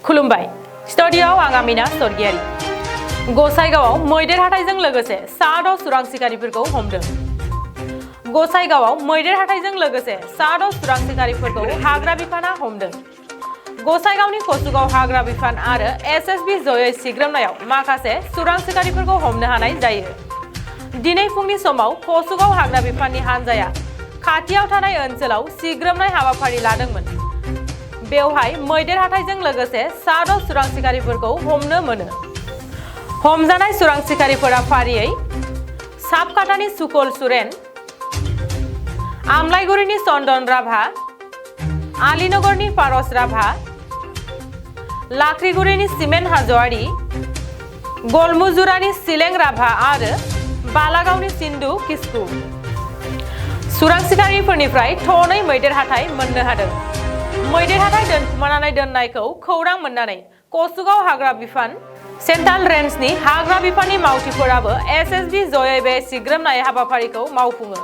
खुलुमबाय स्टुडिय'आव आं आमिना सरगियारि गसाइगावआव मैदेर हाथाइजों लोगोसे साद' सुरां सिखारिफोरखौ हमदों गसाइगावआव मैदेर हाथाइजों लोगोसे साद' सुरां सिखारिफोरखौ हाग्रा बिफाना हमदों गसाइगावनि कसुगाव हाग्रा बिफान आरो एसएसबि जयै सिग्रोमनायाव माखासे सुरां सिखारिफोरखौ हमनो हानाय जायो दिनै फुंनि समाव कसुगाव हाग्रा बिफाननि हानजाया खाथियाव थानाय ओनसोलाव सिग्रोमनाय हाबाफारि लादोंमोन बेवहाय मैदेर हाथाइजों लोगोसे साद' सुरां सिखारिफोरखौ हमनो मोनो हमजानाय सुरां सिखारिफोरा फारियै साबकाटानि सुकल सुरेन आमलाइगुरिनि चन्दन राभा आलिनगरनि पारस राभा लाख्रिगुरिनि सिमेन्ट हाज'वारि गलमुजुरानि सिलें राभा आरो बालागावनि सिन्धु किस्कु सुरां सिखारिफोरनिफ्राय थनै मैदेर हाथाइ मोननो हादों मैदेर हाथाइ दोनखुमानानै दोननायखौ खौरां मोननानै कसुगाव हाग्रा बिफान सेन्ट्रेल रेन्जनि हाग्रा बिफाननि मावथिफोराबो एसएसबि जयै बे सिग्रोमनाय हाबाफारिखौ मावफुङो